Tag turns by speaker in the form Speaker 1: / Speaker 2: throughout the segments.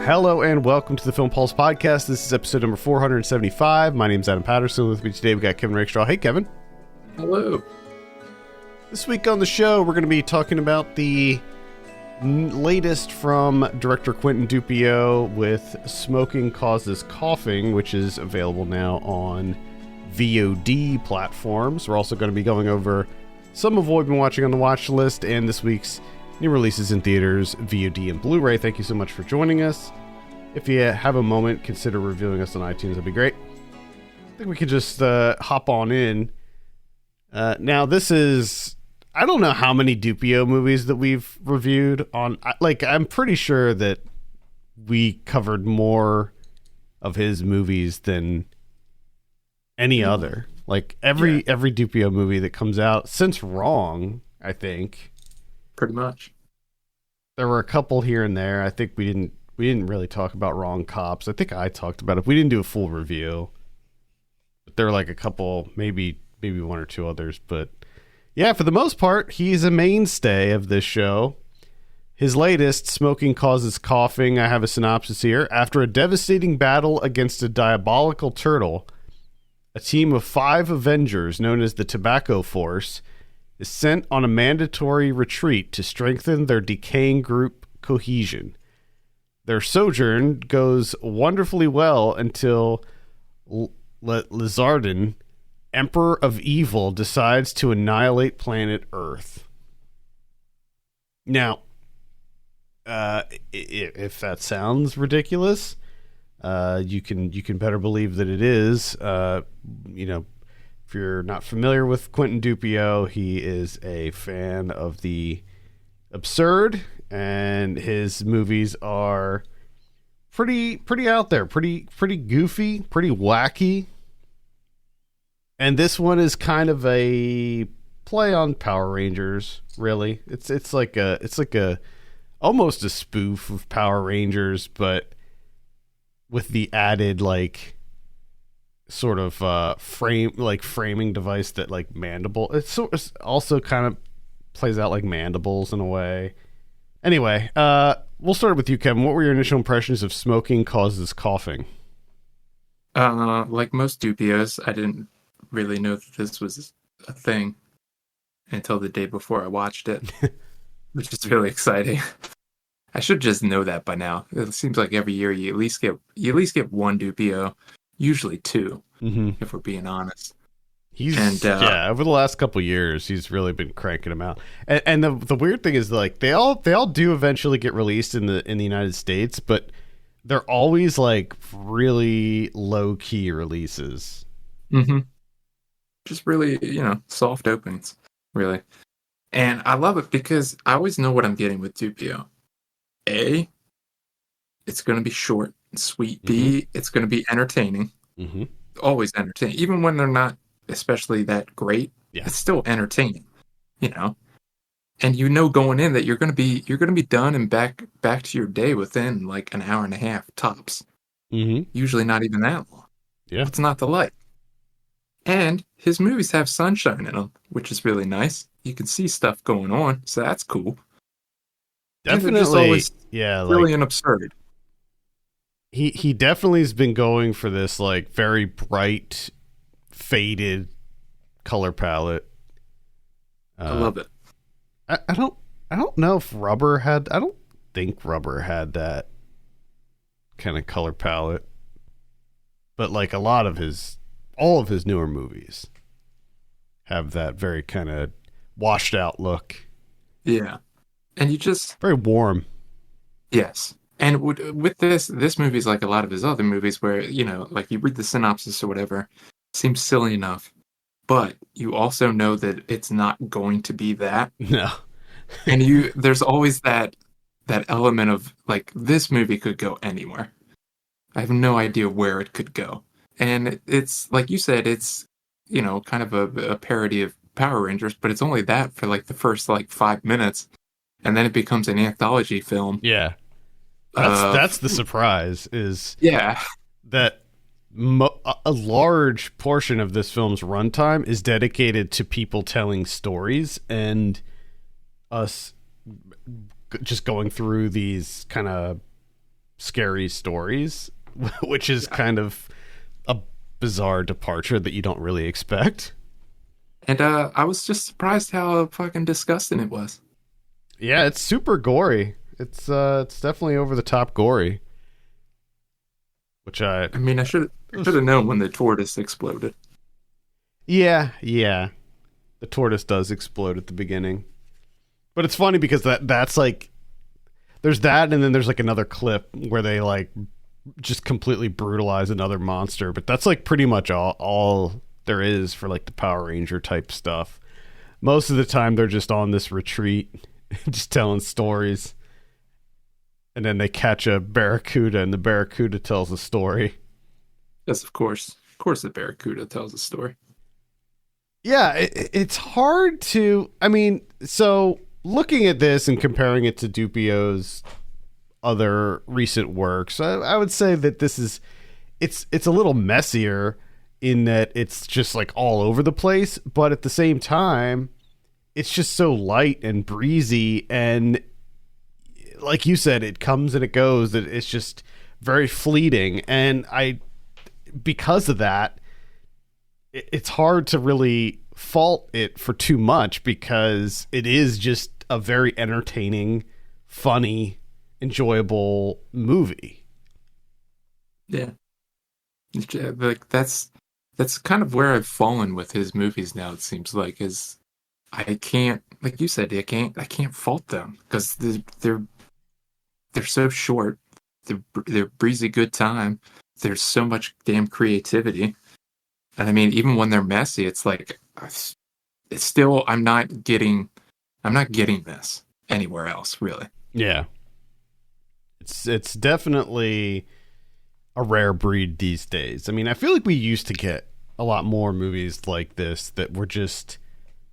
Speaker 1: Hello and welcome to the Film Pulse Podcast. This is episode number 475. My name's Adam Patterson. With me today, we got Kevin Rakestraw. Hey, Kevin.
Speaker 2: Hello.
Speaker 1: This week on the show, we're going to be talking about the latest from director Quentin Dupieux with Smoking Causes Coughing, which is available now on VOD platforms. We're also going to be going over some of what we've been watching on the watch list and this week's new releases in theaters, VOD, and Blu-ray. Thank you so much for joining us. If you have a moment, consider reviewing us on iTunes. That'd be great. I think we could just hop on in. Now, this is... I don't know how many Dupieux movies that we've reviewed on... I'm pretty sure that we covered more of his movies than any other. Like, every Dupieux movie that comes out since Wrong, I think...
Speaker 2: Pretty much.
Speaker 1: There were a couple here and there. I think we didn't really talk about Wrong Cops. I think I talked about it. We didn't do a full review. But there were like a couple, maybe one or two others. But yeah, for the most part, he's a mainstay of this show. His latest, Smoking Causes Coughing, I have a synopsis here. After a devastating battle against a diabolical turtle, a team of 5 Avengers known as the Tobacco Force is sent on a mandatory retreat to strengthen their decaying group cohesion. Their sojourn goes wonderfully well until Lizardin, Emperor of Evil, decides to annihilate planet Earth. Now, if that sounds ridiculous, you can better believe that it is. If you're not familiar with Quentin Dupieux, he is a fan of the absurd, and his movies are pretty out there, pretty goofy, pretty wacky. And this one is kind of a play on Power Rangers, really. It's like a almost a spoof of Power Rangers, but with the added sort of framing device that Mandible. It's also kind of plays out like Mandibles in a way. Anyway, we'll start with you, Kevin. What were your initial impressions of Smoking Causes Coughing?
Speaker 2: Like most Dupieux, I didn't really know that this was a thing until the day before I watched it, which is really exciting. I should just know that by now. It seems like every year you at least get one Dupieux. Usually 2, if we're being honest. Over the last couple of years, he's really been cranking them out. And the weird thing is, they all do eventually get released in the United States, but they're always really low key releases. Mm-hmm. Just really, soft openings, really. And I love it because I always know what I'm getting with Dupieux. A, it's going to be short. Sweet. B, it's going to be entertaining. Always entertaining, even when they're not especially that great. It's still entertaining, and going in that you're going to be done and back to your day within an hour and a half tops. Usually not even that long. It's not the light. And his movies have sunshine in them, which is really nice. You can see stuff going on, so that's cool.
Speaker 1: Definitely,
Speaker 2: really an absurd.
Speaker 1: He definitely has been going for this very bright, faded color palette.
Speaker 2: I love it.
Speaker 1: I don't know if Rubber had. I don't think Rubber had that kind of color palette. But all of his newer movies have that very kind of washed out look.
Speaker 2: Yeah, and you just
Speaker 1: very warm.
Speaker 2: Yes. And with this movie is like a lot of his other movies where, you read the synopsis or whatever, it seems silly enough, but you also know that it's not going to be that.
Speaker 1: No.
Speaker 2: And there's always that element of, this movie could go anywhere. I have no idea where it could go. And it's, like you said, it's, kind of a parody of Power Rangers, but it's only that for, the first, 5 minutes, and then it becomes an anthology film.
Speaker 1: Yeah. That's the surprise, is that a large portion of this film's runtime is dedicated to people telling stories and us just going through these kind of scary stories, which is kind of a bizarre departure that you don't really expect.
Speaker 2: And I was just surprised how fucking disgusting it was.
Speaker 1: Yeah, it's super gory. It's definitely over the top gory. Which
Speaker 2: I mean, I should have known when the tortoise exploded.
Speaker 1: Yeah. The tortoise does explode at the beginning. But it's funny because that's like there's that, and then there's like another clip where they like just completely brutalize another monster, but that's like pretty much all there is for like the Power Ranger type stuff. Most of the time they're just on this retreat just telling stories. And then they catch a barracuda, and the barracuda tells a story.
Speaker 2: Yes, of course. Of course the barracuda tells a story.
Speaker 1: Yeah, it's hard to... I mean, so looking at this and comparing it to Dupieux's other recent works, I would say that this is... It's a little messier in that it's just like all over the place, but at the same time, it's just so light and breezy, and like you said, it comes and it goes. It's just very fleeting. And because of that, it's hard to really fault it for too much, because it is just a very entertaining, funny, enjoyable movie.
Speaker 2: Yeah. Like that's kind of where I've fallen with his movies now, it seems like, is I can't, like you said, I can't fault them because they're so short. They're breezy good time. There's so much damn creativity. And I mean, even when they're messy, it's like, it's still, I'm not getting this anywhere else, really.
Speaker 1: Yeah. It's definitely a rare breed these days. I mean, I feel like we used to get a lot more movies like this that were just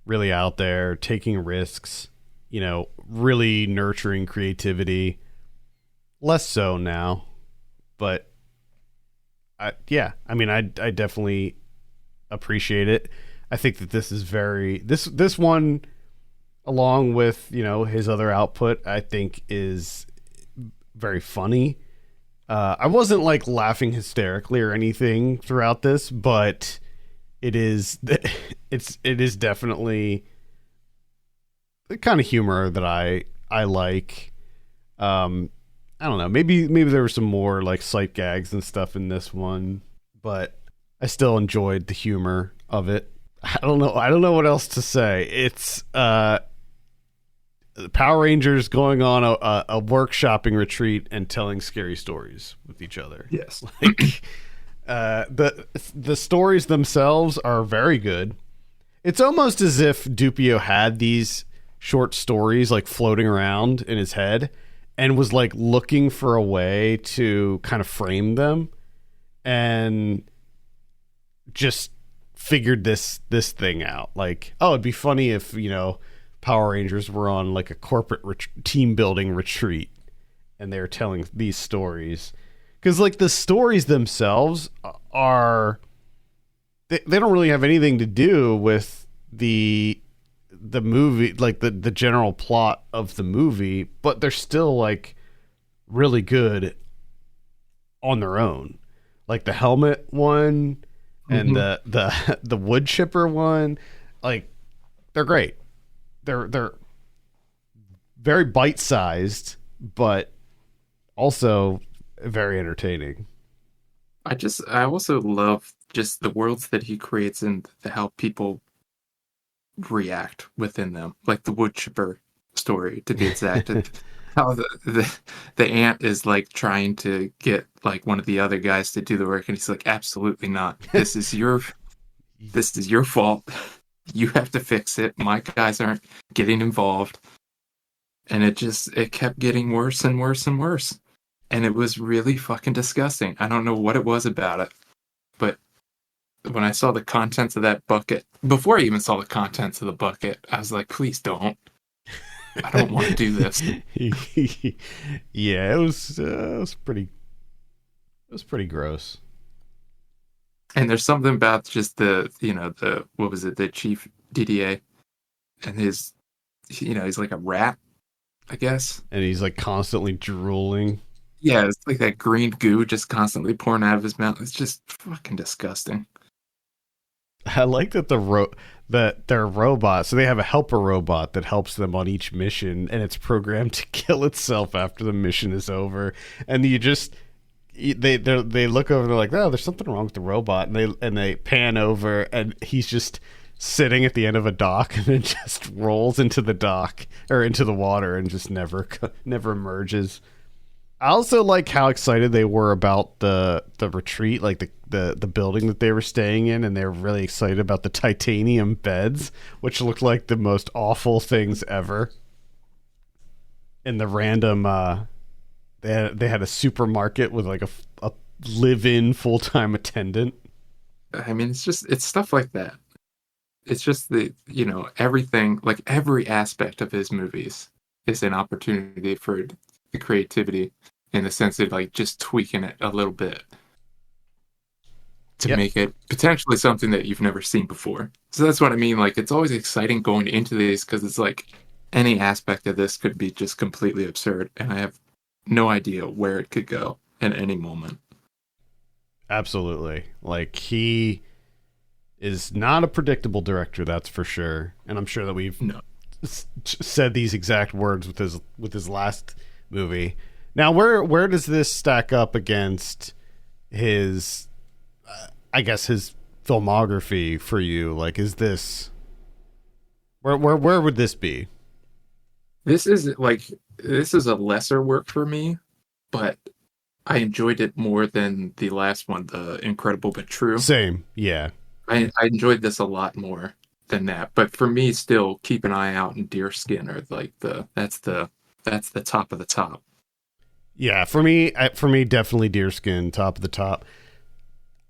Speaker 1: really out there, taking risks, really nurturing creativity. Less so now, but I definitely appreciate it. I think that this is this one, along with his other output, I think is very funny. I wasn't like laughing hysterically or anything throughout this, but it is definitely the kind of humor that I like. I don't know. Maybe there were some more like sight gags and stuff in this one, but I still enjoyed the humor of it. I don't know what else to say. It's Power Rangers going on a workshopping retreat and telling scary stories with each other.
Speaker 2: Yes.
Speaker 1: Like the stories themselves are very good. It's almost as if Dupieux had these short stories like floating around in his head and was like looking for a way to kind of frame them, and just figured this thing out. Like, oh, it'd be funny if Power Rangers were on like a corporate team building retreat and they're telling these stories, because like the stories themselves are they don't really have anything to do with the movie, like the general plot of the movie, but they're still like really good on their own. Like the helmet one and the wood chipper one, like they're great. They're very bite-sized, but also very entertaining.
Speaker 2: I also love just the worlds that he creates and how people react within them, like the wood chipper story, to be exact. And how the ant is like trying to get like one of the other guys to do the work, and he's like, absolutely not. This is your fault. You have to fix it. My guys aren't getting involved. And it kept getting worse and worse and worse. And it was really fucking disgusting. I don't know what it was about it, but when I saw the contents of that bucket, before I even saw the contents of the bucket, I was like, please don't. I don't want to do this.
Speaker 1: Yeah, it was pretty gross.
Speaker 2: And there's something about just what was it, the chief DDA, and he's like a rat, I guess.
Speaker 1: And he's like constantly drooling.
Speaker 2: Yeah, it's like that green goo just constantly pouring out of his mouth. It's just fucking disgusting.
Speaker 1: I like that that they're robots, so they have a helper robot that helps them on each mission, and it's programmed to kill itself after the mission is over. And they look over, and they're like, "Oh, there's something wrong with the robot," and they pan over, and he's just sitting at the end of a dock, and then just rolls into the dock or into the water, and just never emerges. I also like how excited they were about the retreat, like the building that they were staying in, and they were really excited about the titanium beds, which looked like the most awful things ever. And the random, they had a supermarket with like a live-in full-time attendant.
Speaker 2: I mean, it's stuff like that. It's just everything, like every aspect of his movies is an opportunity for the creativity in the sense of like just tweaking it a little bit to make it potentially something that you've never seen before. So that's what I mean. Like, it's always exciting going into these because it's like any aspect of this could be just completely absurd, and I have no idea where it could go at any moment.
Speaker 1: Absolutely. Like, he is not a predictable director, that's for sure. And I'm sure that we've said these exact words with his last movie. Now, where does this stack up against his, I guess, his filmography for you? Like, is this where would this be?
Speaker 2: This is a lesser work for me, but I enjoyed it more than the last one, The Incredible But True.
Speaker 1: Same, yeah.
Speaker 2: I enjoyed this a lot more than that. But for me, still, Keep an Eye Out and Deerskin are like that's the top of the top.
Speaker 1: Yeah, for me, definitely Deerskin, top of the top.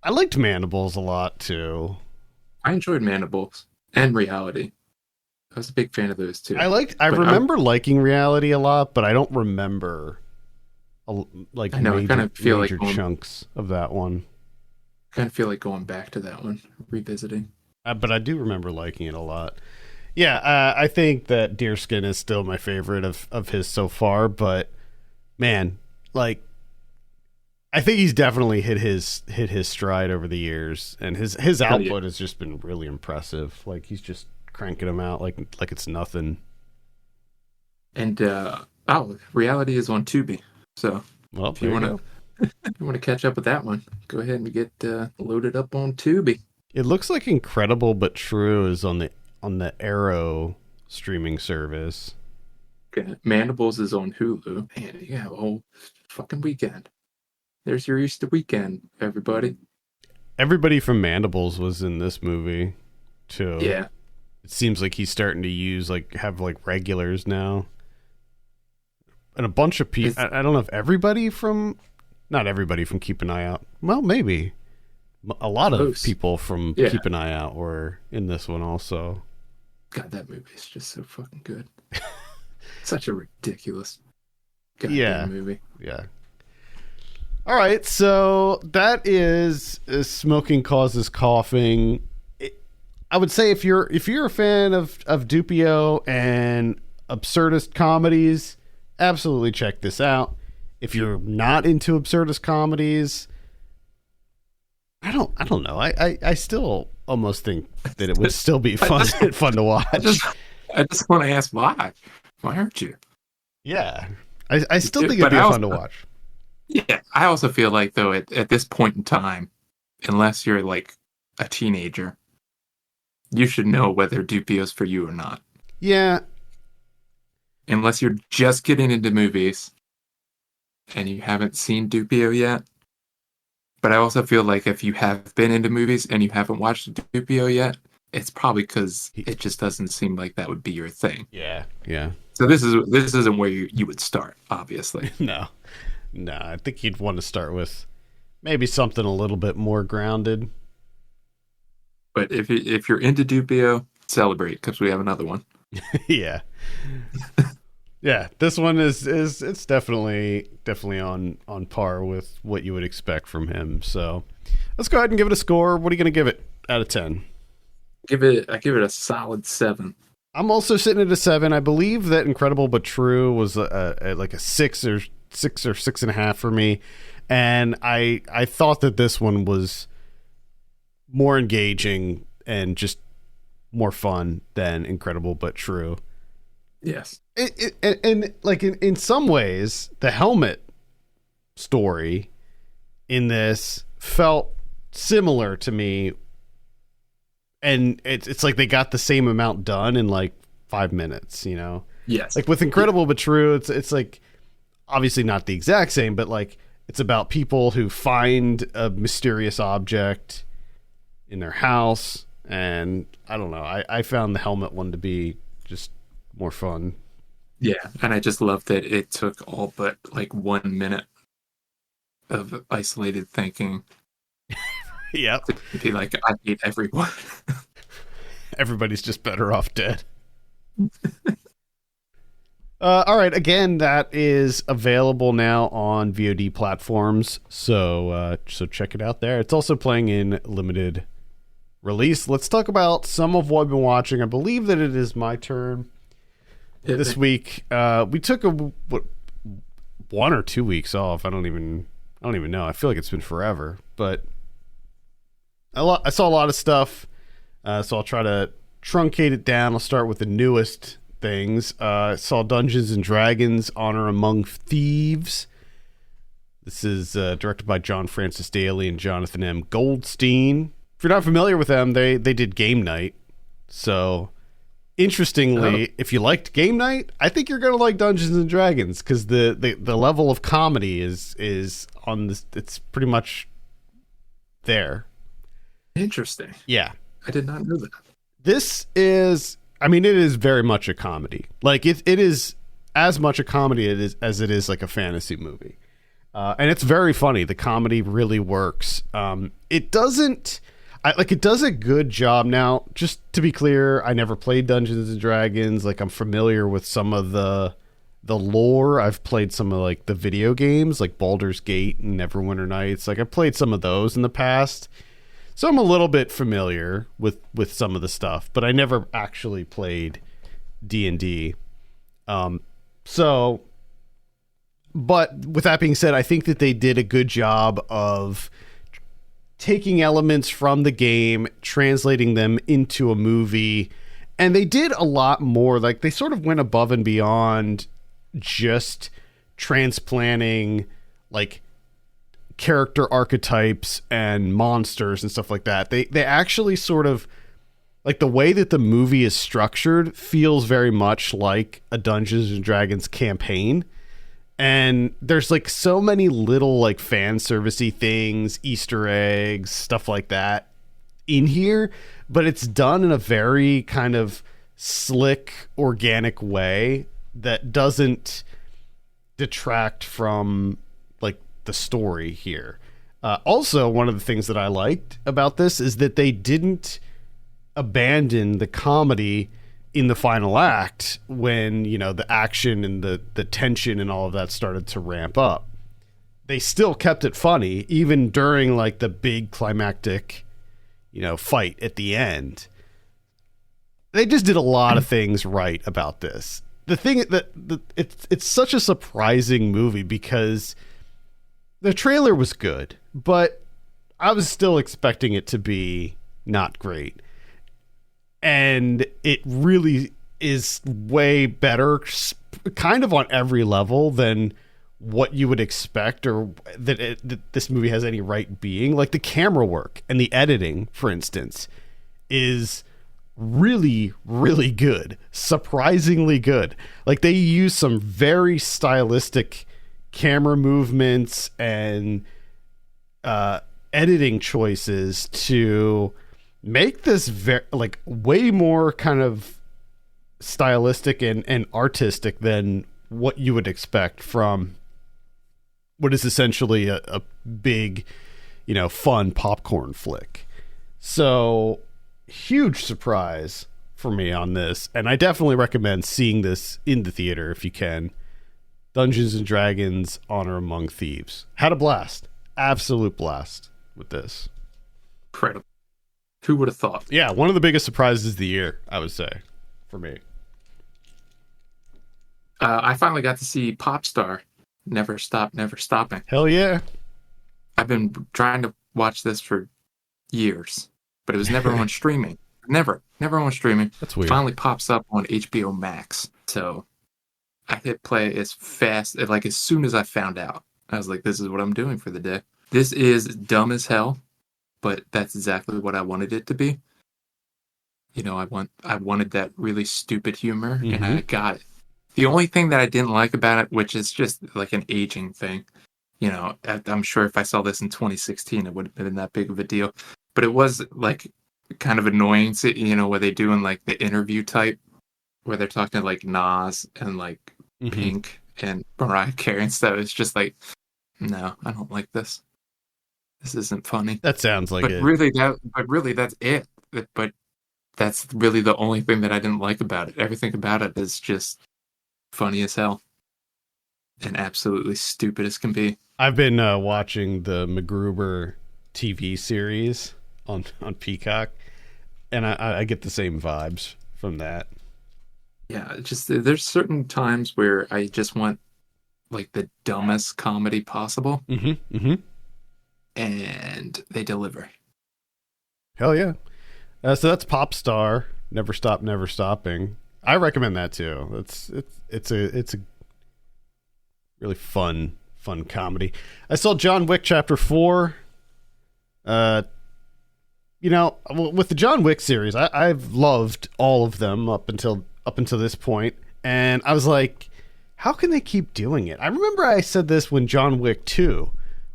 Speaker 1: I liked Mandibles a lot too.
Speaker 2: I enjoyed Mandibles and Reality. I was a big fan of those too.
Speaker 1: I remember liking Reality a lot, but I don't remember major chunks of that one.
Speaker 2: I kind of feel like going back to that one, revisiting.
Speaker 1: But I do remember liking it a lot. Yeah, I think that Deerskin is still my favorite of his so far, but man, like, I think he's definitely hit his stride over the years, and his output has just been really impressive. Like, he's just cranking them out like it's nothing.
Speaker 2: And Reality is on Tubi, so if you want to catch up with that one, go ahead and get loaded up on Tubi.
Speaker 1: It looks like Incredible But True is on the Arrow streaming service.
Speaker 2: Okay. Mandibles is on Hulu. Man, you have a whole fucking weekend. There's your Easter weekend, everybody.
Speaker 1: Everybody from Mandibles was in this movie too.
Speaker 2: Yeah.
Speaker 1: It seems like he's starting to have regulars now. And a bunch of people, I don't know if not everybody from Keep an Eye Out. Well, maybe. A lot of people from Keep an Eye Out were in this one also.
Speaker 2: God, that movie is just so fucking good. Such a ridiculous movie. Yeah.
Speaker 1: All right, so that is Smoking Causes Coughing. I would say if you're a fan of Dupieux and absurdist comedies, absolutely check this out. If you're not into absurdist comedies, I don't know. I still almost think that it would still be fun to watch.
Speaker 2: I just want to ask why. Why aren't you?
Speaker 1: Yeah, I still think it'd be fun to watch.
Speaker 2: Yeah, I also feel like though at this point in time, unless you're like a teenager, you should know whether Dupieux's for you or not.
Speaker 1: Yeah.
Speaker 2: Unless you're just getting into movies and you haven't seen Dupieux yet. But I also feel like if you have been into movies and you haven't watched Dupieux yet, it's probably because it just doesn't seem like that would be your thing.
Speaker 1: Yeah.
Speaker 2: So this isn't where you would start, obviously.
Speaker 1: No, I think you'd want to start with maybe something a little bit more grounded.
Speaker 2: But if you're into Dupieux, celebrate because we have another one.
Speaker 1: Yeah. Yeah, this one is it's definitely on par with what you would expect from him. So let's go ahead and give it a score. What are you going to give it out of 10?
Speaker 2: I give it a solid 7.
Speaker 1: I'm also sitting at a 7. I believe that Incredible But True was like a 6 or 6 or 6.5 for me. And I thought that this one was more engaging and just more fun than Incredible But True.
Speaker 2: Yes.
Speaker 1: And like in some ways, the helmet story in this felt similar to me, and it's like they got the same amount done in like 5 minutes, you know?
Speaker 2: Yes.
Speaker 1: Like with Incredible But True, it's like obviously not the exact same, but like it's about people who find a mysterious object in their house, and I don't know. I found the helmet one to be just more fun.
Speaker 2: Yeah, and I just love that it took all but like 1 minute of isolated thinking.
Speaker 1: Yep.
Speaker 2: To be like, I hate everyone.
Speaker 1: Everybody's just better off dead. All right. Again, that is available now on VOD platforms. So check it out there. It's also playing in limited release. Let's talk about some of what I've been watching. I believe that it is my turn this week. We took 1 or 2 weeks off. I don't even know. I feel like it's been forever, but I saw a lot of stuff. So I'll try to truncate it down. I'll start with the newest things. I saw Dungeons and Dragons Honor Among Thieves. This is directed by John Francis Daly and Jonathan M. Goldstein. If you're not familiar with them, they did Game Night. So interestingly, if you liked Game Night, I think you're gonna like Dungeons and Dragons, because the level of comedy is on this. It's pretty much there.
Speaker 2: Interesting.
Speaker 1: Yeah,
Speaker 2: I did not know that.
Speaker 1: This is, I mean, it is very much a comedy. Like it is as much a comedy as it is like a fantasy movie, and it's very funny. The comedy really works. It doesn't. It does a good job. Now, just to be clear, I never played Dungeons and Dragons. Like, I'm familiar with some of the lore. I've played some of like the video games, like Baldur's Gate and Neverwinter Nights. Like, I played some of those in the past, so I'm a little bit familiar with some of the stuff. But I never actually played D&D. But with that being said, I think that they did a good job of taking elements from the game, translating them into a movie, and they did a lot more. Like, they sort of went above and beyond just transplanting like character archetypes and monsters and stuff like that. They actually sort of, like, the way that the movie is structured feels very much like a Dungeons and Dragons campaign. And there's like so many little like fan servicey things, Easter eggs, stuff like that in here, but it's done in a very kind of slick, organic way that doesn't detract from like the story here. Also, one of the things that I liked about this is that they didn't abandon the comedy in the final act when, you know, the action and the tension and all of that started to ramp up. They still kept it funny, even during like the big climactic, you know, fight at the end. They just did a lot of things right about this. The thing that it's such a surprising movie, because the trailer was good, but I was still expecting it to be not great. And it really is way better, kind of on every level, than what you would expect, or that this movie has any right being. Like, the camera work and the editing, for instance, is really, really good. Surprisingly good. Like, they use some very stylistic camera movements and editing choices to make this like way more kind of stylistic and artistic than what you would expect from what is essentially a big, you know, fun popcorn flick. So, huge surprise for me on this, and I definitely recommend seeing this in the theater if you can. Dungeons and Dragons Honor Among Thieves. Had a blast. Absolute blast with this.
Speaker 2: Incredible. Who would have thought?
Speaker 1: Yeah, one of the biggest surprises of the year, I would say, for me.
Speaker 2: I finally got to see Popstar Never Stop, Never Stopping.
Speaker 1: Hell yeah.
Speaker 2: I've been trying to watch this for years, but it was never on streaming. Never on streaming.
Speaker 1: That's weird.
Speaker 2: Finally pops up on HBO Max. So I hit play as fast, like as soon as I found out. I was like, this is what I'm doing for the day. This is dumb as hell, but that's exactly what I wanted it to be. You know, I wanted that really stupid humor, and I got it. The only thing that I didn't like about it, which is just like an aging thing, you know, I'm sure if I saw this in 2016, it would have been that big of a deal. But it was like kind of annoying, you know, where they do in like the interview type, where they're talking to like Nas and like Pink and Mariah Carey and stuff. It's just like, no, I don't like this. This isn't funny.
Speaker 1: That sounds like it.
Speaker 2: But really, that's it. But that's really the only thing that I didn't like about it. Everything about it is just funny as hell and absolutely stupid as can be.
Speaker 1: I've been watching the MacGruber TV series on Peacock, and I get the same vibes from that.
Speaker 2: Yeah, just there's certain times where I just want like the dumbest comedy possible, and they deliver.
Speaker 1: Hell yeah! So that's Popstar, Never Stop, Never Stopping. I recommend that too. It's a really fun comedy. I saw John Wick Chapter 4. You know, with the John Wick series, I've loved all of them up until this point, and I was like, how can they keep doing it? I remember I said this when John Wick 2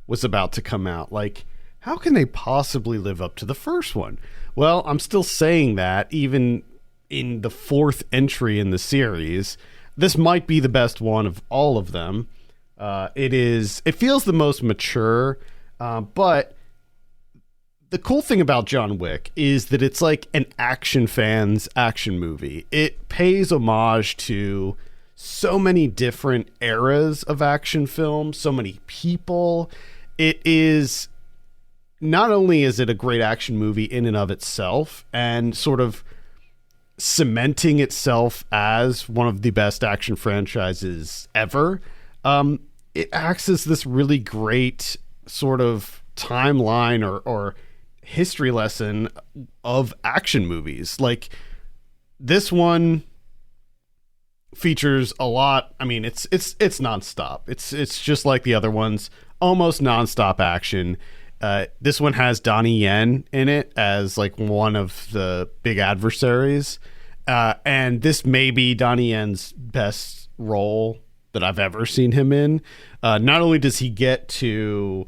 Speaker 1: was about to come out. Like, how can they possibly live up to the first one? Well, I'm still saying that even in the fourth entry in the series. This might be the best one of all of them. It feels the most mature, but the cool thing about John Wick is that it's like an action fan's action movie. It pays homage to so many different eras of action film, so many people. It is, not only is it a great action movie in and of itself and sort of cementing itself as one of the best action franchises ever, it acts as this really great sort of timeline or history lesson of action movies. Like, this one features a lot. I mean, it's nonstop. It's just like the other ones, almost nonstop action. This one has Donnie Yen in it as like one of the big adversaries. And this may be Donnie Yen's best role that I've ever seen him in. Not only does he get to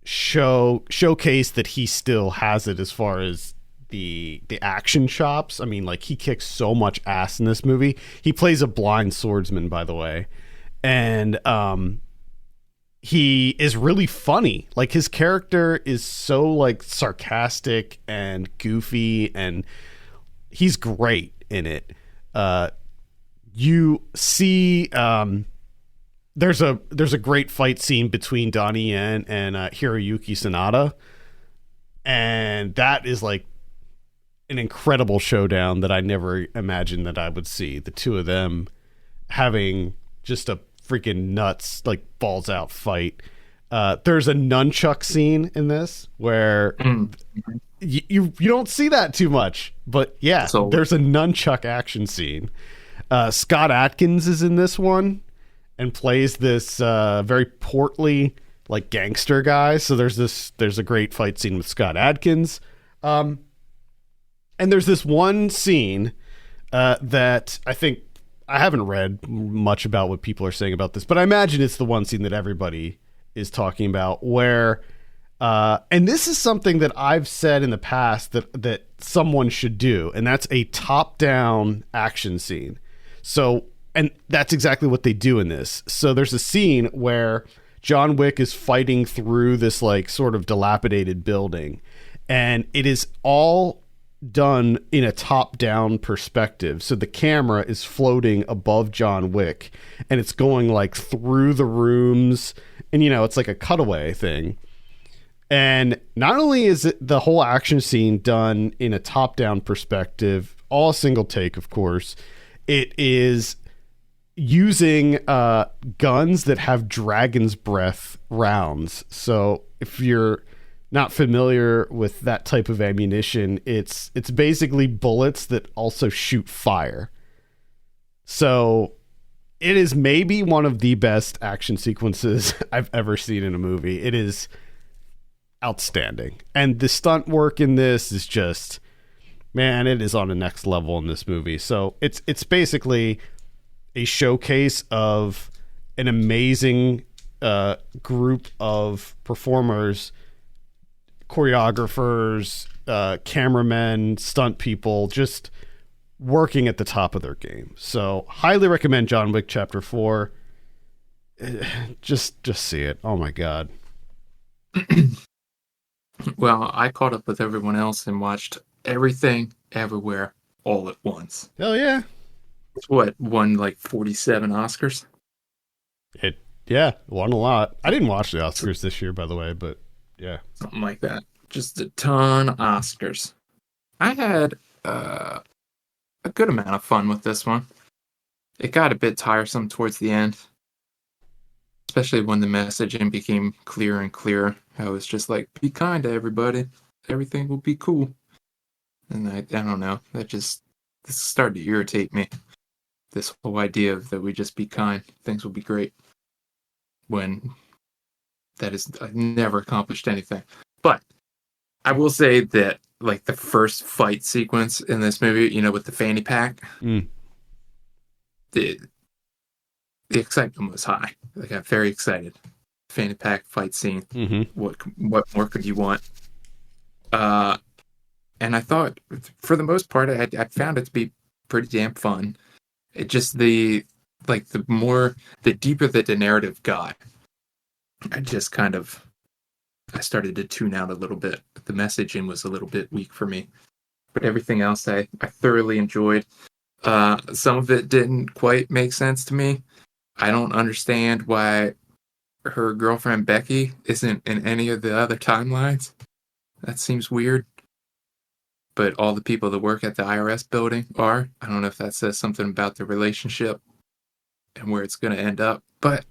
Speaker 1: showcase that he still has it as far as the action chops. I mean, like, he kicks so much ass in this movie. He plays a blind swordsman, by the way. And he is really funny. Like, his character is so like sarcastic and goofy, and he's great in it. You see there's a great fight scene between Donnie Yen and Hiroyuki Sanada, and that is like an incredible showdown that I never imagined that I would see. The two of them having just a freaking nuts, like, balls out fight. There's a nunchuck scene in this where you don't see that too much, but yeah, there's a nunchuck action scene. Scott Adkins is in this one and plays this very portly, like, gangster guy. So there's a great fight scene with Scott Adkins. And there's this one scene that I think, I haven't read much about what people are saying about this, but I imagine it's the one scene that everybody is talking about, where and this is something that I've said in the past that someone should do, and that's a top-down action scene. So, and that's exactly what they do in this. So there's a scene where John Wick is fighting through this like sort of dilapidated building, and it is all done in a top-down perspective. So the camera is floating above John Wick, and it's going like through the rooms, and you know, it's like a cutaway thing. And not only is it the whole action scene done in a top-down perspective, all a single take, of course, it is, using guns that have dragon's breath rounds. So if you're not familiar with that type of ammunition, it's basically bullets that also shoot fire. So it is maybe one of the best action sequences I've ever seen in a movie. It is outstanding. And the stunt work in this is just, man, it is on the next level in this movie. So it's basically a showcase of an amazing group of performers, choreographers, cameramen, stunt people, just working at the top of their game. So highly recommend John Wick Chapter 4. Just see it. Oh my God.
Speaker 2: Well, I caught up with everyone else and watched Everything Everywhere all at once.
Speaker 1: Hell yeah.
Speaker 2: It's what, won like 47 Oscars?
Speaker 1: It won a lot. I didn't watch the Oscars this year, by the way, but yeah.
Speaker 2: Something like that. Just a ton of Oscars. I had a good amount of fun with this one. It got a bit tiresome towards the end, especially when the messaging became clearer and clearer. I was just like, be kind to everybody. Everything will be cool. And I don't know. This started to irritate me. This whole idea of that we just be kind. Things will be great. When I've never accomplished anything. But I will say that, like, the first fight sequence in this movie, with the fanny pack, the excitement was high. Like, I'm very excited. Fanny pack fight scene.
Speaker 1: Mm-hmm.
Speaker 2: What more could you want? And I thought, for the most part, I found it to be pretty damn fun. It just the deeper that the narrative got, I started to tune out a little bit. The messaging was a little bit weak for me. But everything else I thoroughly enjoyed. Some of it didn't quite make sense to me. I don't understand why her girlfriend Becky isn't in any of the other timelines. That seems weird. But all the people that work at the IRS building are. I don't know if that says something about the relationship and where it's going to end up. But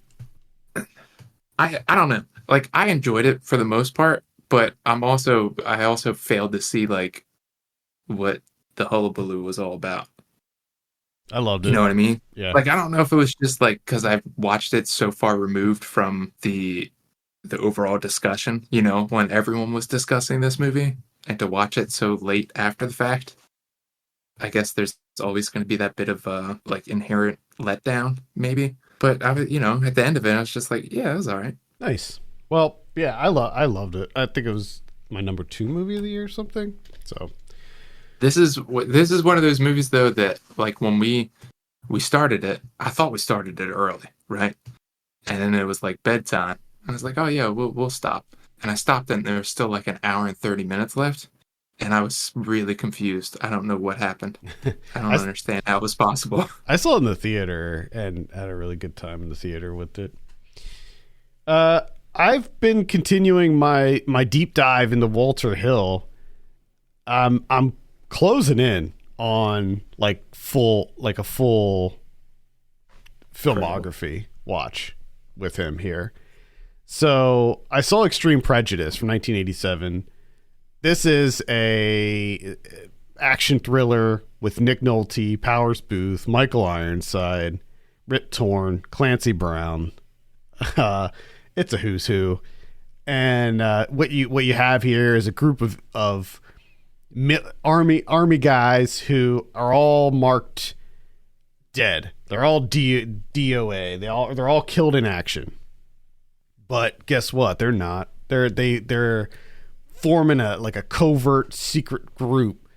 Speaker 2: I don't know. Like, I enjoyed it for the most part, but I also failed to see, like, what the hullabaloo was all about.
Speaker 1: I loved it.
Speaker 2: You know what I mean?
Speaker 1: Yeah.
Speaker 2: Like, I don't know if it was just, like, because I've watched it so far removed from the overall discussion, when everyone was discussing this movie, and to watch it so late after the fact. I guess there's always going to be that bit of, inherent letdown, maybe. But, at the end of it, I was just like, yeah, it was all right.
Speaker 1: Nice. Well, yeah, I loved it. I think it was my number 2 movie of the year or something. So
Speaker 2: this is one of those movies, though, that, like, when we started it, I thought we started it early, right? And then it was like bedtime. And I was like, oh yeah, we'll stop. And I stopped, and there was still like an hour and 30 minutes left. And I was really confused. I don't know what happened. I don't understand how it was possible.
Speaker 1: I saw it in the theater and had a really good time in the theater with it. I've been continuing my deep dive into Walter Hill. I'm closing in on a full filmography watch with him here. So I saw Extreme Prejudice from 1987. This is a action thriller with Nick Nolte, Powers Booth, Michael Ironside, Rip Torn, Clancy Brown. It's a who's who. And what you have here is a group of army guys who are all marked dead. They're all DOA. They're all killed in action. But guess what? They're not. They're forming a covert secret group,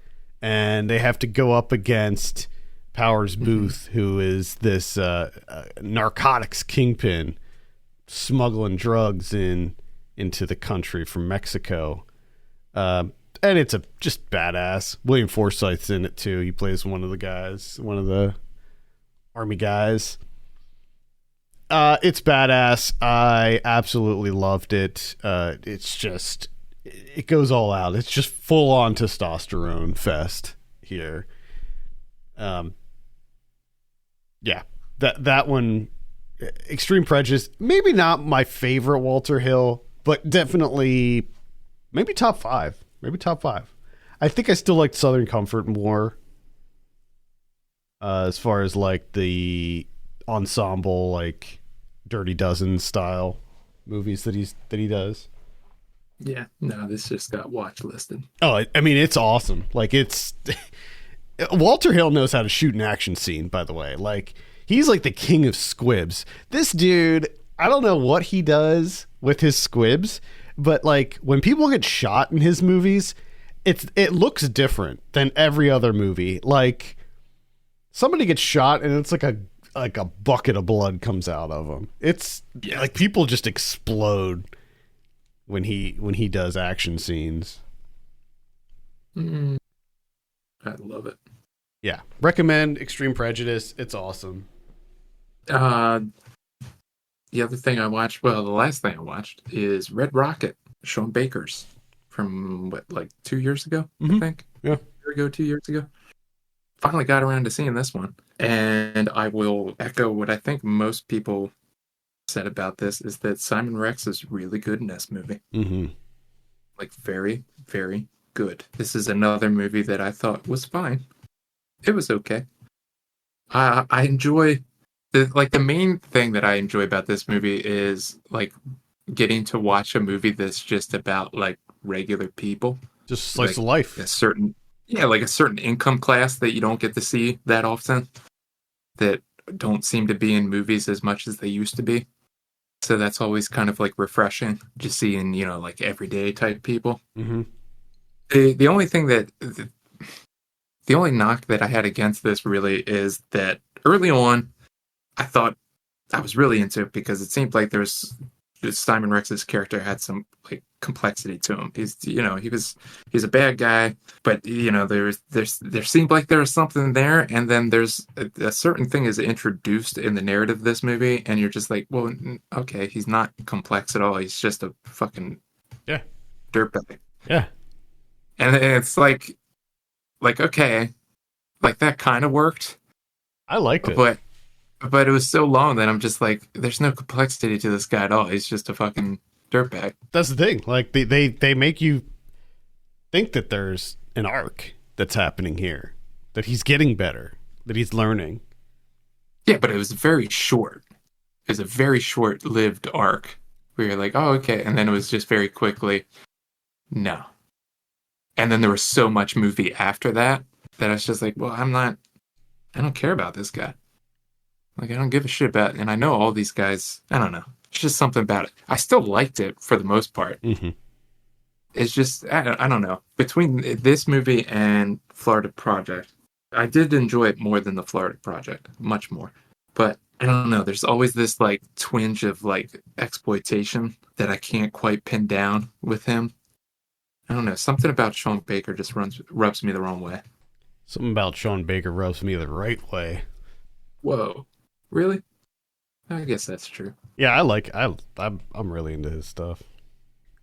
Speaker 1: and they have to go up against Powers Booth, who is this narcotics kingpin smuggling drugs into the country from Mexico. And it's just badass. William Forsythe's in it too. He plays one of the army guys. It's badass. I absolutely loved it. It goes all out. It's just full on testosterone fest here. Yeah, that one, Extreme Prejudice, maybe not my favorite Walter Hill, but definitely maybe top five. Maybe top five. I think I still like Southern Comfort more. As far as like the ensemble, like Dirty Dozen style movies that he does.
Speaker 2: Yeah, no, this just got watch listed.
Speaker 1: Oh, I mean, it's awesome. Like, it's Walter Hill knows how to shoot an action scene, by the way. Like, he's like the king of squibs. This dude, I don't know what he does with his squibs, but like when people get shot in his movies, it looks different than every other movie. Like, somebody gets shot and it's like a bucket of blood comes out of them. It's like people just explode when he does action scenes.
Speaker 2: I love it.
Speaker 1: Yeah, recommend Extreme Prejudice. It's awesome.
Speaker 2: The other thing I watched, well, the last thing I watched is Red Rocket, Sean Baker's, from like 2 years ago, I think.
Speaker 1: Yeah.
Speaker 2: 2 years ago. Finally got around to seeing this one. And I will echo what I think most people said about this, is that Simon Rex is really good in this movie.
Speaker 1: Mm-hmm.
Speaker 2: Like, very, very good. This is another movie that I thought was fine. It was okay. I enjoy the main thing that I enjoy about this movie is like getting to watch a movie that's just about like regular people,
Speaker 1: Just slice
Speaker 2: like
Speaker 1: of life.
Speaker 2: a certain income class that you don't get to see that often, that don't seem to be in movies as much as they used to be. So that's always kind of like refreshing, just seeing, like everyday type people.
Speaker 1: Mm-hmm.
Speaker 2: The only thing the only knock that I had against this really is that early on, I thought I was really into it because it seemed like Simon Rex's character had some like complexity to him. He's a bad guy, but there seemed like there was something there, and then there's a certain thing is introduced in the narrative of this movie, and you're just like, well, okay, he's not complex at all. He's just a fucking dirtbag.
Speaker 1: Yeah,
Speaker 2: and it's like okay, like that kind of worked.
Speaker 1: I liked it,
Speaker 2: but it was so long that I'm just like, there's no complexity to this guy at all. He's just a fucking dirtbag. That's
Speaker 1: the thing. Like they make you think that there's an arc that's happening here, that he's getting better, that he's learning.
Speaker 2: Yeah, but it was very short. It was a very short-lived arc where you're like, oh, okay. And then it was just very quickly, no. And then there was so much movie after that I was just like, well, I don't care about this guy. Like, I don't give a shit about it. And I know all these guys, I don't know. It's just something about it. I still liked it for the most part.
Speaker 1: Mm-hmm.
Speaker 2: It's just, I don't know. Between this movie and Florida Project, I did enjoy it more than the Florida Project. Much more. But I don't know. There's always this, like, twinge of, like, exploitation that I can't quite pin down with him. I don't know. Something about Sean Baker just rubs me the wrong way.
Speaker 1: Something about Sean Baker rubs me the right way.
Speaker 2: Whoa. Really? I guess that's true.
Speaker 1: Yeah, I'm really into his stuff.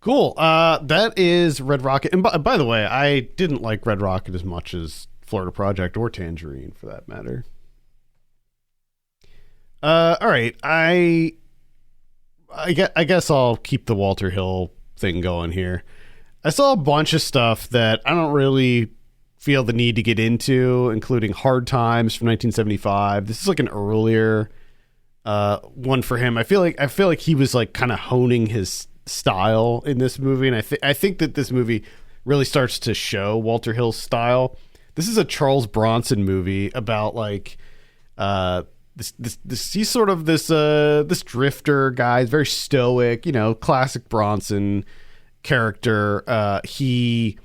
Speaker 1: Cool. That is Red Rocket. And by the way, I didn't like Red Rocket as much as Florida Project or Tangerine, for that matter. All right. I guess I'll keep the Walter Hill thing going here. I saw a bunch of stuff that I don't really feel the need to get into, including Hard Times from 1975. This is like an earlier one for him. I feel like he was like kind of honing his style in this movie, and I think that this movie really starts to show Walter Hill's style. This is a Charles Bronson movie about like this he's sort of this drifter guy. He's very stoic, classic Bronson character. He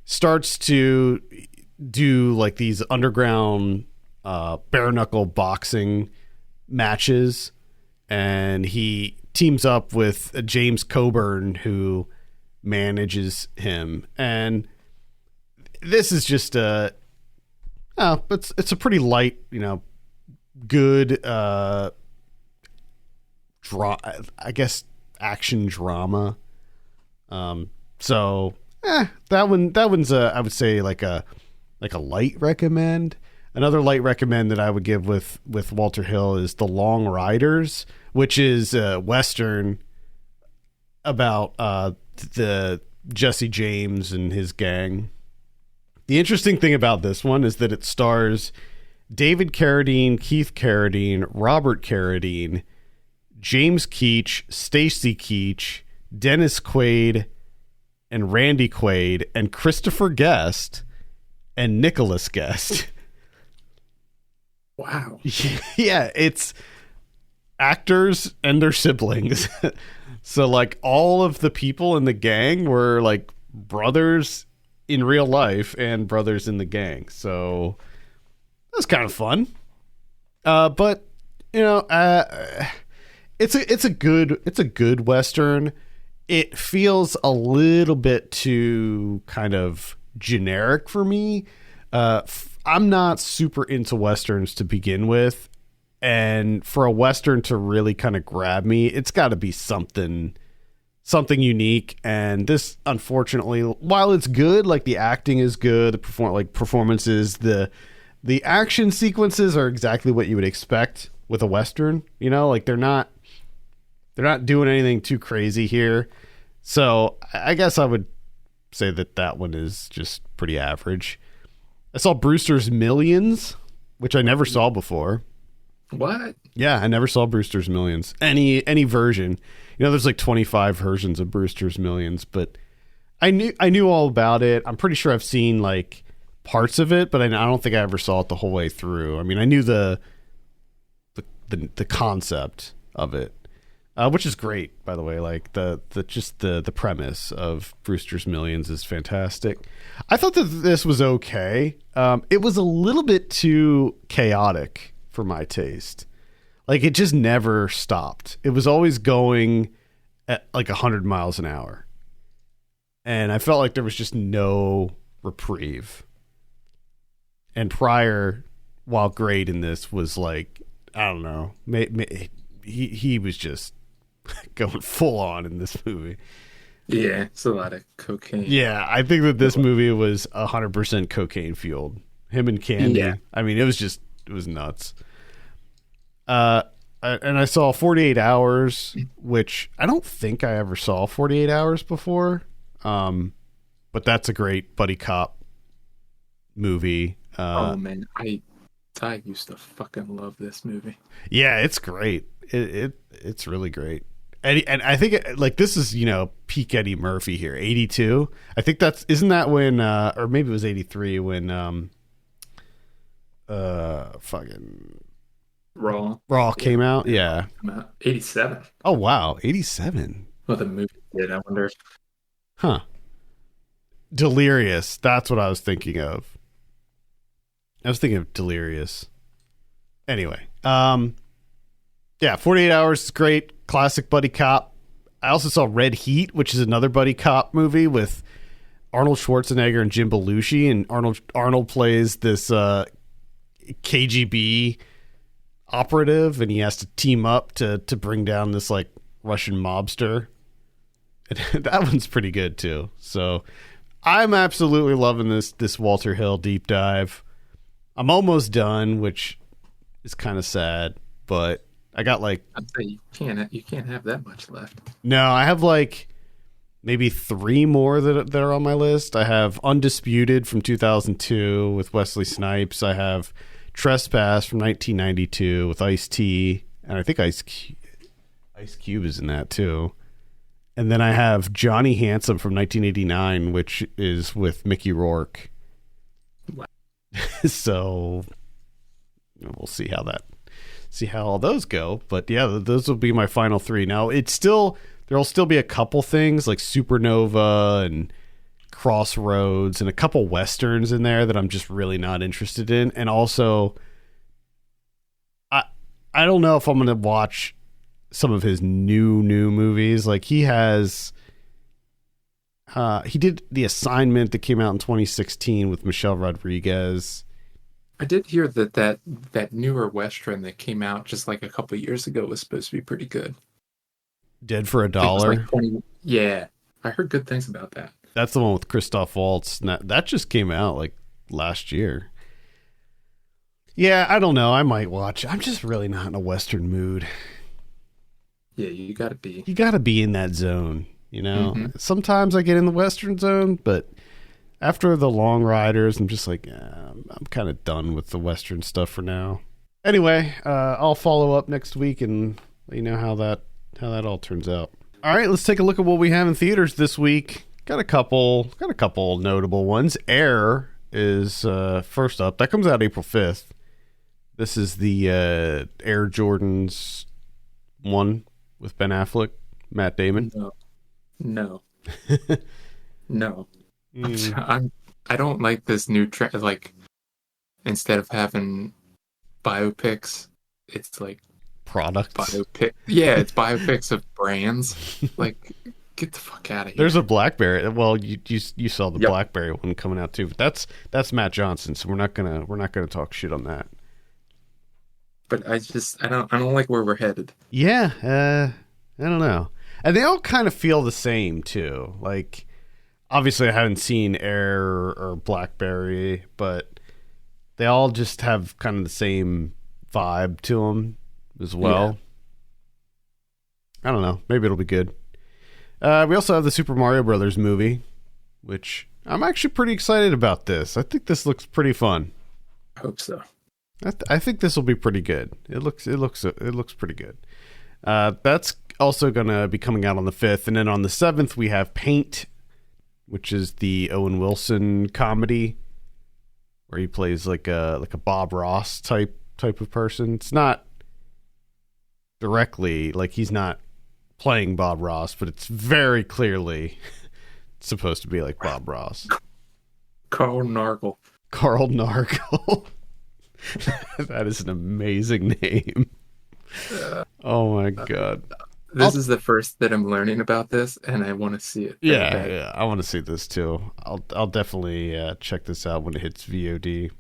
Speaker 1: starts to do like these underground bare knuckle boxing matches, and he teams up with James Coburn, who manages him. And this is just it's a pretty light, good action drama. So that one's I would say like a light recommend. Another light recommend that I would give with Walter Hill is The Long Riders, which is a Western about the Jesse James and his gang. The interesting thing about this one is that it stars David Carradine, Keith Carradine, Robert Carradine, James Keach, Stacy Keach, Dennis Quaid, and Randy Quaid, and Christopher Guest, and Nicholas Guest.
Speaker 2: Wow.
Speaker 1: Yeah, it's actors and their siblings. So, like, all of the people in the gang were, like, brothers in real life and brothers in the gang. So that was kind of fun. But you know, it's a good Western. It feels a little bit too kind of generic for me. I'm not super into Westerns to begin with. And for a Western to really kind of grab me, it's got to be something unique. And this, unfortunately, while it's good, like the acting is good, the performances, the action sequences are exactly what you would expect with a Western. You know, like they're not doing anything too crazy here. So I guess I would say that one is just pretty average. I saw Brewster's Millions, which I never saw before.
Speaker 2: What?
Speaker 1: Yeah, I never saw Brewster's Millions. Any version. You know, there's like 25 versions of Brewster's Millions, but I knew all about it. I'm pretty sure I've seen like parts of it, but I don't think I ever saw it the whole way through. I mean, I knew the concept of it, which is great, by the way. Like the premise of Brewster's Millions is fantastic. I thought that this was okay. It was a little bit too chaotic for my taste. Like it just never stopped. It was always going at like 100 miles an hour. And I felt like there was just no reprieve. And Pryor, while great in this, was like, I don't know, he was just going full on in this movie.
Speaker 2: Yeah, it's a lot of cocaine.
Speaker 1: Yeah, I think that this movie was 100% cocaine fueled. Him and Candy. Yeah. I mean, it was nuts. And I saw 48 Hours, which I don't think I ever saw 48 Hours before. But that's a great buddy cop movie.
Speaker 2: Oh man, I used to fucking love this movie.
Speaker 1: Yeah, it's great. It's really great. And I think like this is, you know, peak Eddie Murphy here. 82. I think isn't that when or maybe it was 83 when fucking Raw came out. Yeah.
Speaker 2: 87.
Speaker 1: Oh wow, 87.
Speaker 2: Well, the movie did. I wonder.
Speaker 1: Huh. Delirious. That's what I was thinking of. I was thinking of Delirious. Anyway, yeah, 48 Hours is great. Classic buddy cop. I also saw Red Heat, which is another buddy cop movie with Arnold Schwarzenegger and Jim Belushi, and Arnold plays this KGB operative, and he has to team up to bring down this like Russian mobster. And that one's pretty good too. So I'm absolutely loving this Walter Hill deep dive. I'm almost done, which is kind of sad, but I got like
Speaker 2: I'd say you can't have that much left.
Speaker 1: No, I have like maybe 3 more that are on my list. I have Undisputed from 2002 with Wesley Snipes. I have Trespass from 1992 with Ice-T, and I think Ice Cube is in that too. And then I have Johnny Handsome from 1989, which is with Mickey Rourke.
Speaker 2: Wow.
Speaker 1: So we'll see how all those go. But yeah, those will be my final 3. Now there'll still be a couple things like Supernova and Crossroads and a couple Westerns in there that I'm just really not interested in. And also, I don't know if I'm going to watch some of his new movies. Like he did The Assignment that came out in 2016 with Michelle Rodriguez.
Speaker 2: I did hear that newer Western that came out just like a couple of years ago was supposed to be pretty good.
Speaker 1: Dead for a Dollar.
Speaker 2: Yeah, I heard good things about that.
Speaker 1: That's the one with Christoph Waltz. That just came out like last year. Yeah, I don't know. I might watch. I'm just really not in a Western mood.
Speaker 2: Yeah, you gotta be.
Speaker 1: You got to be in that zone, you know?
Speaker 2: Mm-hmm.
Speaker 1: Sometimes I get in the Western zone, but after the Long Riders, I'm just like, I'm kind of done with the Western stuff for now. Anyway, I'll follow up next week and let you know how that all turns out. All right, let's take a look at what we have in theaters this week. Got a couple notable ones. Air is first up. That comes out April 5th. This is the Air Jordans one with Ben Affleck, Matt Damon.
Speaker 2: No. I don't like this new trend. Like, instead of having biopics, it's like
Speaker 1: Products.
Speaker 2: biopic. Yeah, it's biopics of brands. Like, get the fuck out of here.
Speaker 1: There's a BlackBerry. Well, you saw the BlackBerry one coming out too, but that's Matt Johnson, so we're not gonna talk shit on that.
Speaker 2: But I don't like where we're headed.
Speaker 1: Yeah, I don't know. And they all kind of feel the same too. Like, obviously I haven't seen Air or BlackBerry, but they all just have kind of the same vibe to them as well. Yeah. I don't know. Maybe it'll be good. We also have the Super Mario Brothers movie, which I'm actually pretty excited about this. I think this looks pretty fun.
Speaker 2: I hope so.
Speaker 1: I think this will be pretty good. It looks pretty good. That's also going to be coming out on the 5th, and then on the 7th we have Paint, which is the Owen Wilson comedy where he plays like a Bob Ross type of person. It's not directly like he's not playing Bob Ross, but it's very clearly supposed to be like Bob Ross.
Speaker 2: Carl Nargle.
Speaker 1: That is an amazing name. Oh my god.
Speaker 2: This is the first that I'm learning about this, and I want to see it.
Speaker 1: Yeah, I want to see this too. I'll definitely check this out when it hits VOD.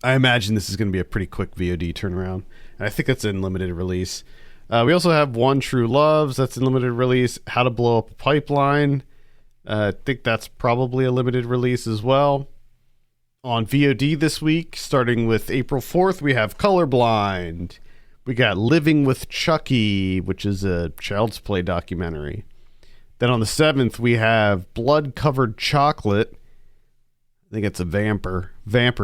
Speaker 1: I imagine this is going to be a pretty quick VOD turnaround, and I think that's in limited release. We also have One True Loves, that's in limited release. How to Blow Up a Pipeline, I think that's probably a limited release as well. On VOD this week, starting with April 4th, we have Colorblind. We got Living with Chucky, which is a Child's Play documentary. Then on the 7th, we have Blood Covered Chocolate. I think it's a vampire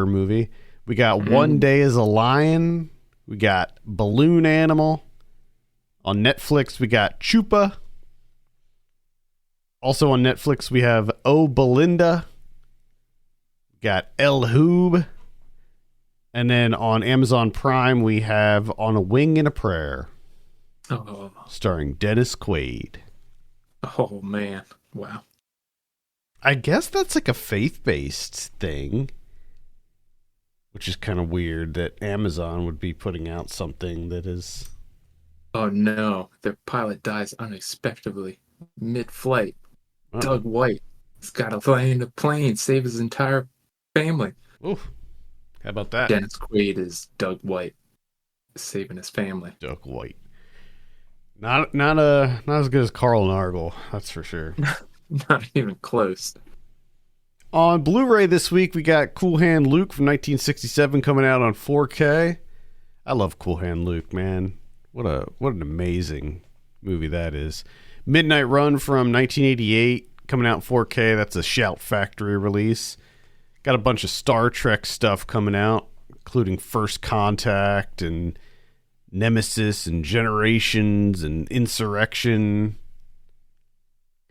Speaker 1: movie. We got One Day as a Lion. We got Balloon Animal. On Netflix, we got Chupa. Also on Netflix, we have Oh Belinda. Got El Hoob. And then on Amazon Prime, we have On a Wing and a Prayer.
Speaker 2: Oh.
Speaker 1: Starring Dennis Quaid.
Speaker 2: Oh, man. Wow.
Speaker 1: I guess that's like a faith-based thing. Which is kind of weird that Amazon would be putting out something that is...
Speaker 2: Oh, no. Their pilot dies unexpectedly. Mid-flight.
Speaker 1: Oh.
Speaker 2: Doug White. He's got to land a plane, save his entire family.
Speaker 1: Oof. How about that?
Speaker 2: Dennis Quaid is Doug White, saving his family.
Speaker 1: Doug White. Not as good as Carl Nargle, that's for sure.
Speaker 2: Not even close.
Speaker 1: On Blu-ray this week, we got Cool Hand Luke from 1967 coming out on 4K. I love Cool Hand Luke, man. What an amazing movie that is. Midnight Run from 1988 coming out in 4K. That's a Shout Factory release. Got a bunch of Star Trek stuff coming out, including First Contact and Nemesis and Generations and Insurrection.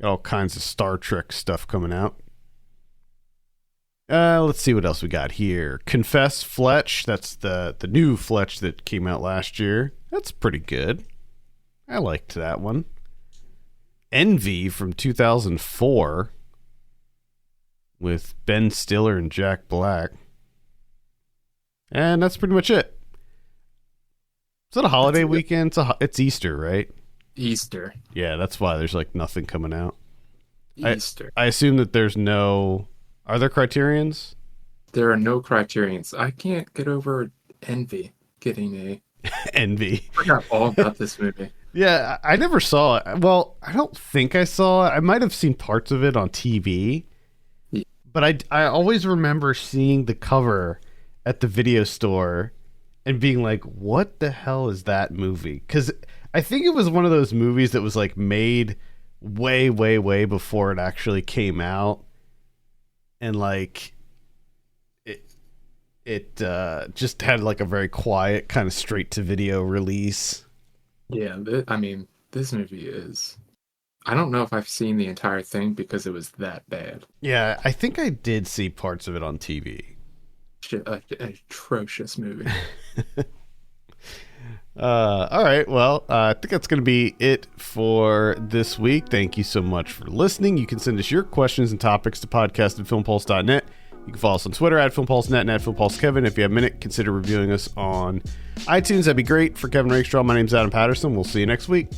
Speaker 1: Got all kinds of Star Trek stuff coming out. Let's see what else we got here. Confess Fletch. That's the new Fletch that came out last year. That's pretty good. I liked that one. Envy from 2004 with Ben Stiller and Jack Black. And that's pretty much it. Is that a holiday weekend? It's Easter, right?
Speaker 2: Easter.
Speaker 1: Yeah, that's why there's like nothing coming out.
Speaker 2: Easter.
Speaker 1: I assume that there's no... Are there Criterions?
Speaker 2: There are no Criterions. I can't get over Envy getting a...
Speaker 1: Envy.
Speaker 2: I forgot all about this movie.
Speaker 1: Yeah, I never saw it. Well, I don't think I saw it. I might have seen parts of it on TV. Yeah. But I always remember seeing the cover at the video store and being like, what the hell is that movie? Because I think it was one of those movies that was like made way, way, way before it actually came out. And like it just had like a very quiet kind of straight to video release.
Speaker 2: Yeah, I mean, this movie is. I don't know if I've seen the entire thing because it was that bad.
Speaker 1: Yeah, I think I did see parts of it on TV.
Speaker 2: An atrocious movie.
Speaker 1: All right, well, I think that's going to be it for this week. Thank you so much for listening. You can send us your questions and topics to podcast@filmpulse.net. You can follow us on Twitter @FilmPulseNet and @FilmPulseKevin. If you have a minute, consider reviewing us on iTunes. That'd be great. For Kevin Rakestraw, my name's Adam Patterson. We'll see you next week.